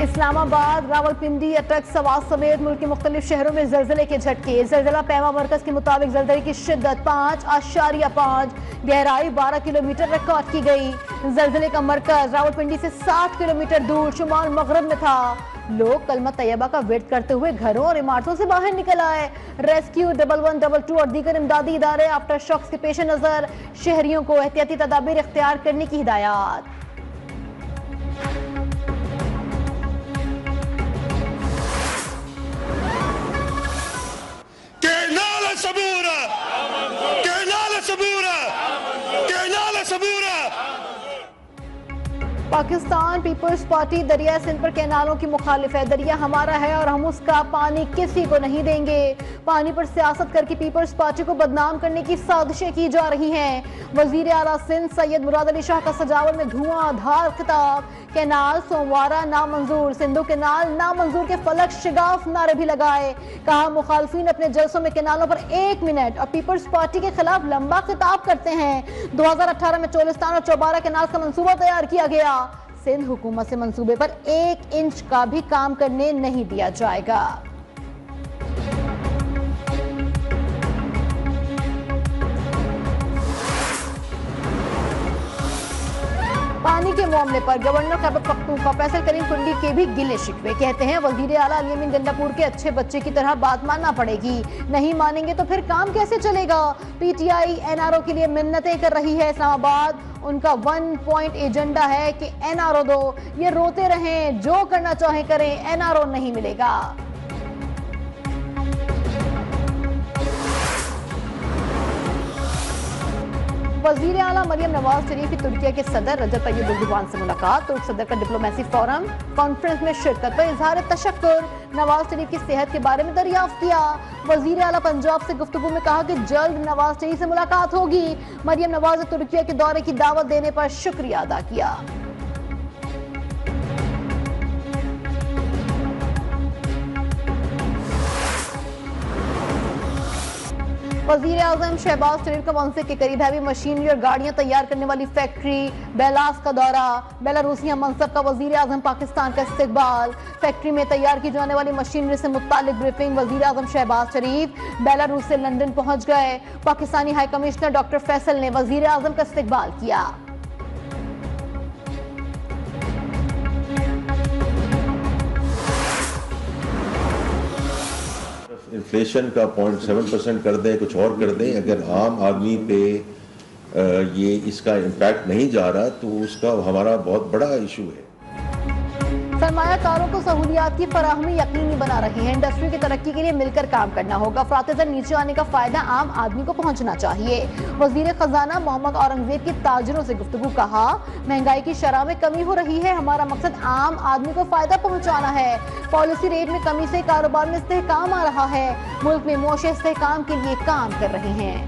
इस्लामाबाद, रावलपिंडी, अटक, सवात समेत मुल्क के मुख्तलिफ शहरों में जल्जले के झटके। जल्जला पैमा मरकज के मुताबिक जल्जले की शिद्दत 5.5, गहराई 12 किलोमीटर रिकॉर्ड की गई। जल्जले का मरकज रावलपिंडी से 7 किलोमीटर दूर शुमाल मगरब में था। लोग कलमा तैयबा का विर्द करते हुए घरों और इमारतों से बाहर निकल आए। रेस्क्यू 1122 और दीगर इमदादी इदारे आफ्टर शॉक्स के पेश नजर शहरियों को एहतियाती तदाबीर इख्तियार करने की हिदायत। पाकिस्तान पीपल्स पार्टी दरिया सिंध पर कैनालों की मुखालिफ है। दरिया हमारा है और हम उसका पानी किसी को नहीं देंगे। पानी पर सियासत करके पीपल्स पार्टी को बदनाम करने की साजिशें की जा रही हैं। वजीर आला सिंध सैयद मुराद अली शाह का सजावल में धुआंधार खिताब। कैनाल सोमवारा नामंजूर, सिंधु कैनाल नामंजूर के फलक शिगाफ नारे भी लगाए। कहा मुखालफिन अपने जलसों में कैनालों पर 1 मिनट और पीपल्स पार्टी के खिलाफ लंबा खिताब करते हैं। 2018 में चोलिस्तान और चौबारा कैनाल का मंसूबा तैयार किया गया। सिंध हुकूमत से मंसूबे पर 1 इंच का भी काम करने नहीं दिया जाएगा। पानी के मामले पर गवर्नर खैबर पख्तूनख्वा फैसल करीम कुंडी के भी गिले शिकवे। कहते हैं वजीर आला अली अमीन गंडापुर के अच्छे बच्चे की तरह बात मानना पड़ेगी। नहीं मानेंगे तो फिर काम कैसे चलेगा। पीटीआई एनआरओ के लिए मिन्नतें कर रही है। इस्लामाबाद उनका 1 पॉइंट एजेंडा है कि एनआरओ दो। ये रोते रहें, जो करना चाहे करें, एनआरओ नहीं मिलेगा। वजीर आला मरियम नवाज शरीफ की तुर्की के सदर रजब तैयब एर्दोगान से मुलाकात। तुर्क सदर का डिप्लोमेसी फोरम कॉन्फ्रेंस में शिरकत पर इजहार तशक्कुर। नवाज शरीफ की सेहत के बारे में दरियाफ्त किया। वजीर आला पंजाब से गुफ्तगू में कहा कि जल्द नवाज शरीफ से मुलाकात होगी। मरियम नवाज ने तुर्की के दौरे की दावत देने पर शुक्रिया अदा किया। वजीर आजम शहबाज शरीफ का मंसिक के करीब हैवी मशीनरी और गाड़ियां तैयार करने वाली फैक्ट्री बेलास का दौरा। बेलारूसिया मनसब का वजीर आजम पाकिस्तान का इस्तकबाल। फैक्ट्री में तैयार की जाने वाली मशीनरी से मुतालिक ब्रीफिंग। वजीर आजम शहबाज शरीफ बेलारूस से लंदन पहुंच गए। Pakistani high commissioner doctor Faisal ने वजीर आजम का इस्तकबाल किया। इन्फ्लेशन का 0.7% कर दें, कुछ और कर दें, अगर आम आदमी पे ये इसका इम्पैक्ट नहीं जा रहा तो उसका हमारा बहुत बड़ा इशू है। सरमायाकारों को सहूलियात की फराहमी यकीनी बना रही है। इंडस्ट्री की तरक्की के लिए मिलकर काम करना होगा। अफरातज़र नीचे आने का फायदा आम आदमी को पहुंचना चाहिए। वजीर खजाना मोहम्मद औरंगजेब की ताजरों से गुफ्तगू। कहा महंगाई की शरह में कमी हो रही है। हमारा मकसद आम आदमी को फायदा पहुंचाना है। पॉलिसी रेट में कमी से कारोबार में इस्तेहकाम आ रहा है। मुल्क में मुआशी इस्तेहकाम के लिए काम कर रहे हैं।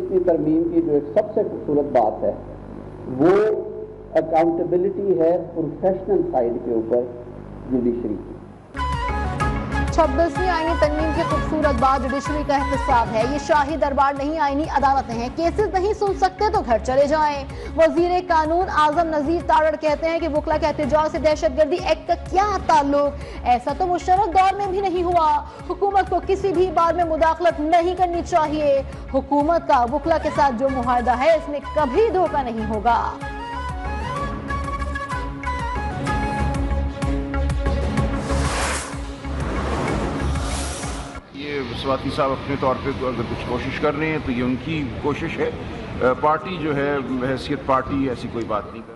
की तरमीम की जो एक सबसे खूबसूरत बात है वो अकाउंटेबिलिटी है प्रोफेशनल साइड के ऊपर जुडिशरी की। 26वीं आईनी तरमीम की खूबसूरत बात जुडिशरी का एहतसाब है। ये शाही दरबार नहीं, आईनी अदालतें हैं। केसेस नहीं सुन सकते तो घर चले जाएं। वजीर कानून आजम नजीर तारड़ कहते हैं कि वकला के एहतजाज से दहशतगर्दी एक्ट का क्या ताल्लुक। ऐसा तो मुशर्रफ दौर में भी नहीं हुआ। हुकूमत को किसी भी बात में मुदाखलत नहीं करनी चाहिए। हुकूमत का वकला के साथ जो मुआहदा है इसमें कभी धोखा नहीं होगा। स्वाति साहब अपने तौर पे अगर कुछ कोशिश कर रहे हैं तो ये उनकी कोशिश है। पार्टी जो है हैसियत पार्टी ऐसी कोई बात नहीं कर।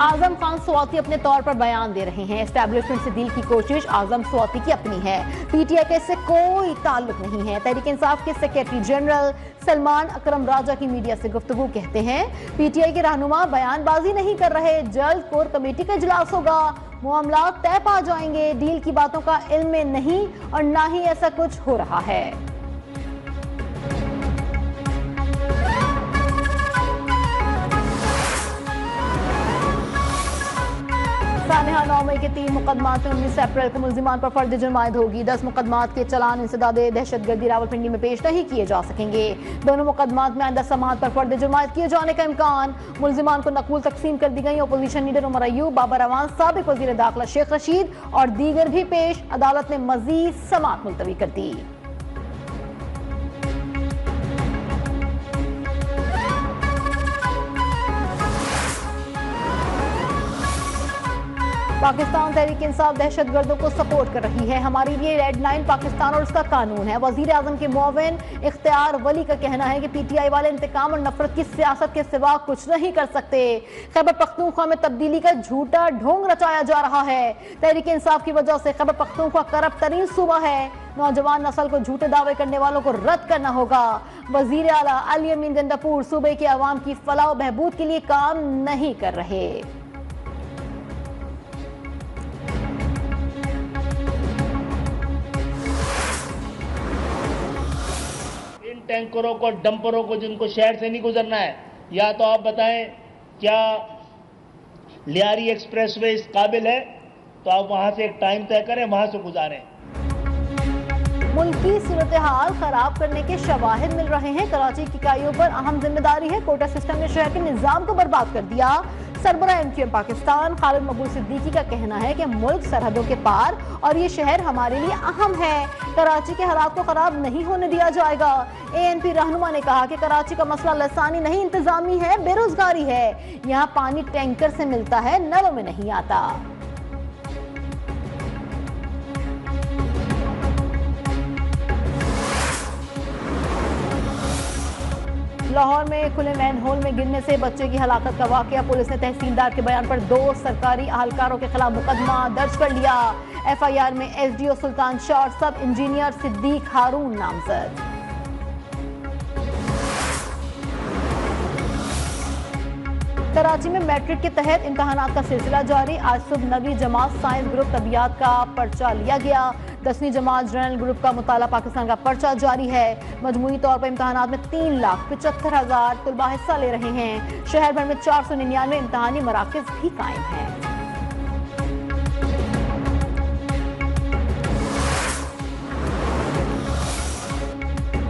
आजम खान स्वाति अपने तौर पर बयान दे रहे हैं। एस्टैब्लिशमेंट से डील की कोशिश आजम स्वाति की अपनी है। पीटीआई के इससे कोई ताल्लुक नहीं है। तहरीक इंसाफ के सेक्रेटरी जनरल सलमान अकरम राजा की मीडिया से गुफ्तगू कहते हैं पीटीआई के रहनुमा बयानबाजी नहीं कर रहे। जल्द कोर कमेटी का इजलास होगा, मामला तय पा जाएंगे। डील की बातों का इल्म में नहीं और ना ही ऐसा कुछ हो रहा है। सानिहा 9 मई के 3 मुकदमात में 19 अप्रैल को मुल्जिमान पर फर्द जुर्म आयद होगी। 10 मुकदमात के चलान इंसदाद दहशतगर्दी रावलपिंडी में पेश नहीं किए जा सकेंगे। दोनों मुकदमात में आइंदा समाअत पर फर्द जुर्म आयद किए जाने का इम्कान। मुल्जिमान को नकूल तकसीम कर दी गई। अपोजिशन लीडर उमर अयूब, बाबर अवान, साबिक वजीर दाखिला शेख रशीद और दीगर भी पेश। अदालत ने मजीद समाअत मुलतवी कर दी। पाकिस्तान तहरीक इंसाफ दहशतगर्दों को सपोर्ट कर रही है। हमारे लिए रेड लाइन पाकिस्तान और उसका कानून है। वजीर आजम के मुआविन इख्तियार वली का कहना है कि पीटीआई वाले इंतकाम और नफरत की सियासत के सिवा कुछ नहीं कर सकते। खैबर पख्तूनख्वा में तब्दीली का झूठा ढोंग रचाया जा रहा है। तहरीक इंसाफ की वजह से खैबर पख्तूनख्वा करप्ट तरीन सूबा है। नौजवान नस्ल को झूठे दावे करने वालों को रद्द करना होगा। वजीर आला अली अमीन गंडापुर सूबे के अवाम की फलाह और बहबूद के लिए काम नहीं कर रहे। टैंकरों को, डंपरों को, जिनको शहर से नहीं गुजरना है, या तो आप बताएं क्या लियारी एक्सप्रेसवे इस काबिल है, तो आप वहां से एक टाइम तय करें, वहां से गुजारें। मुल्की सूरत हाल खराब करने के शवाहिद मिल रहे हैं। कराची की इकाइयों पर अहम जिम्मेदारी है। कोटा सिस्टम ने शहर के निजाम को बर्बाद कर दिया। सरबराह एमक्यूएम पाकिस्तान खालिद मकबूल सिद्दीकी का कहना है कि मुल्क सरहदों के पार और ये शहर हमारे लिए अहम है। कराची के हालात को खराब नहीं होने दिया जाएगा। एएनपी रहनुमा ने कहा कि कराची का मसला लसानी नहीं, इंतजामी है, बेरोजगारी है। यहाँ पानी टैंकर से मिलता है, नलों में नहीं आता। लाहौर में खुले मैनहोल में गिरने से बच्चे की हलाकत का वाकया। पुलिस ने तहसीलदार के बयान पर 2 सरकारी अहलकारों के खिलाफ मुकदमा दर्ज कर लिया। एफआईआर में एसडीओ सुल्तान शाह और सब इंजीनियर सिद्दीक हारून नामजद। कराची में मैट्रिक के तहत इम्तहानात का सिलसिला जारी। आज सुबह 9वीं जमात साइंस ग्रुप तबियात का पर्चा लिया गया। 10वीं जमात जनरल ग्रुप का मुताला पाकिस्तान का पर्चा जारी है। मजमूई तौर पर इम्तहानात में 3,75,000 तलबा हिस्सा ले रहे हैं। शहर भर में 499 इम्तहानी मराकज भी कायम हैं।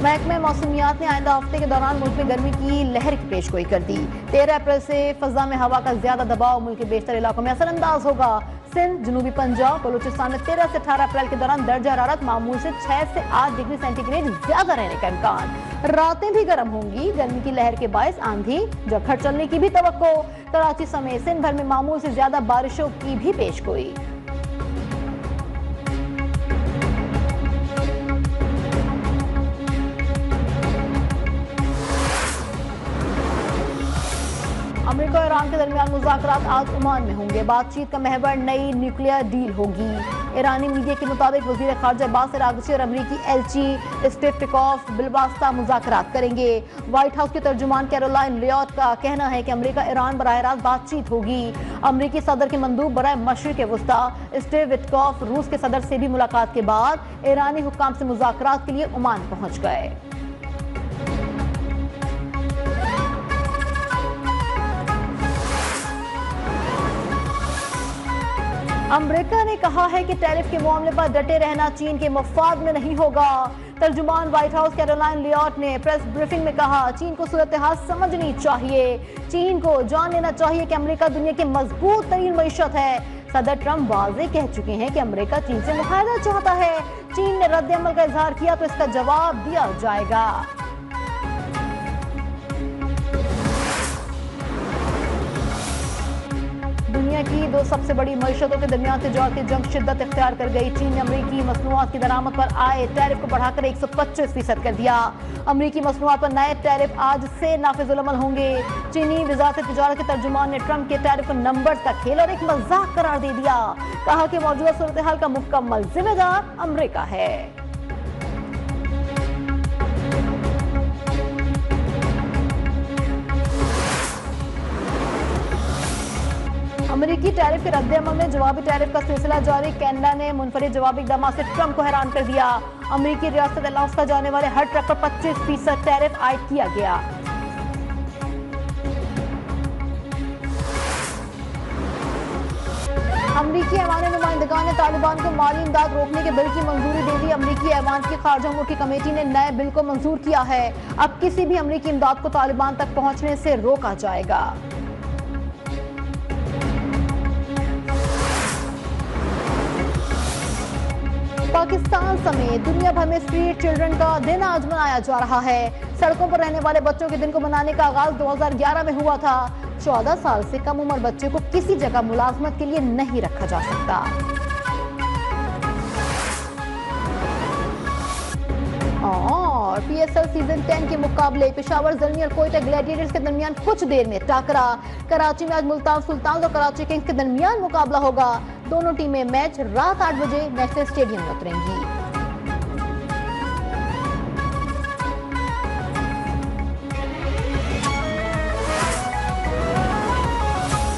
महकमा मौसमियात ने आइंदा हफ्ते के दौरान मुल्क में गर्मी की लहर की पेशगोई कर दी। 13 अप्रैल से फजा में हवा का ज्यादा दबाव मुल्क के बेशतर इलाकों में असरअंदाज होगा। सिंध, जनूबी पंजाब, बलूचिस्तान में 13 से 18 अप्रैल के दौरान दर्जा हरारत मामूल से 6 से 8 डिग्री सेंटीग्रेड ज्यादा रहने का इम्कान। रातें भी गर्म होंगी। गर्मी की लहर के बायस आंधी जखड़ चलने की भी तवक्को। कराची समेत सिंध भर में मामूल से ज्यादा बारिशों की भी पेशगोई। अमेरिका और ईरान के दरमियान मुज़ाकरात आज ओमान में होंगे। बातचीत का महवर नई न्यूक्लियर डील होगी। ईरानी मीडिया के मुताबिक वज़ीर ख़ारजा अब्बास अराग़ची और अमरीकी एलची स्टीव विटकॉफ बिलवास्ता मुज़ाकरात करेंगे। व्हाइट हाउस के तर्जुमान कैरोलाइन लियोट का कहना है कि अमेरिका ईरान बराह रास्त बातचीत होगी। अमरीकी सदर के मंदूब बराए मशरिक़ वस्ता स्टीव विटकॉफ रूस के सदर से भी मुलाकात के बाद ईरानी हुक्काम से मुज़ाकरात के लिए ओमान पहुँच गए। अमेरिका ने कहा है कि टैरिफ के मामले पर डटे रहना चीन के मफाद में नहीं होगा। तर्जुमान व्हाइट हाउस कैरोलाइन लियोट ने प्रेस ब्रीफिंग में कहा, चीन को सूरत हाल समझनी चाहिए। चीन को जान लेना चाहिए कि अमेरिका दुनिया की मजबूत तरीन मईशत है। सदर ट्रंप वाज़े कह चुके हैं कि अमेरिका चीन से मुआहदा चाहता है। चीन ने रद्द अमल का इजहार किया तो इसका जवाब दिया जाएगा। दुनिया की 2 सबसे बड़ी मईशतों के दरमियान तिजारती जंग शिद्दत इख्तियार कर गई। चीन ने अमरीकी मसनूआत की दरामद पर आए टैरिफ को बढ़ाकर 125% कर दिया। अमरीकी मसनूआत पर नए टैरिफ आज से नाफिजुल अमल होंगे। चीनी वजारत तिजारत के तर्जुमान ने ट्रंप के टैरिफ नंबर्स का खेल और एक मजाक करार दे दिया। कहा कि मौजूदा सूरत हाल का मुकम्मल जिम्मेदार अमरीका है। अमेरिकी टैरिफ के रद्द अमल में जवाबी टैरिफ का सिलसिला जारी। कनाडा ने मुनफरिद जवाबी इक़दाम से ट्रंप को हैरान कर दिया। अमेरिकी रियासत अलास्का जाने वाले हर ट्रक पर 25% टैरिफ आयद किया गया। अमरीकी ऐवान नुमाइंदगान ने तालिबान को माली इमदाद रोकने के बिल की मंजूरी दे दी। अमरीकी ऐवान की खारजा अमूर की कमेटी ने नए बिल को मंजूर किया है। अब किसी भी अमरीकी इमदाद को तालिबान तक पहुंचने से रोका जाएगा। पाकिस्तान समेत दुनिया भर में स्ट्रीट चिल्ड्रन का दिन आज मनाया जा रहा है। सड़कों पर रहने वाले बच्चों के दिन को मनाने का आगाज 2011 में हुआ था। 14 साल से कम उम्र बच्चे को किसी जगह मुलाजमत के लिए नहीं रखा जा सकता। और PSL सीजन 10 के मुकाबले पेशावर ज़ल्मी और कोयटा ग्लैडिएटर्स के दरमियान कुछ देर में टाकरा। कराची में आज मुल्तान सुल्तान और कराची किंग्स के दरमियान मुकाबला होगा। दोनों टीमें मैच रात 8 बजे नेशनल स्टेडियम में उतरेंगी।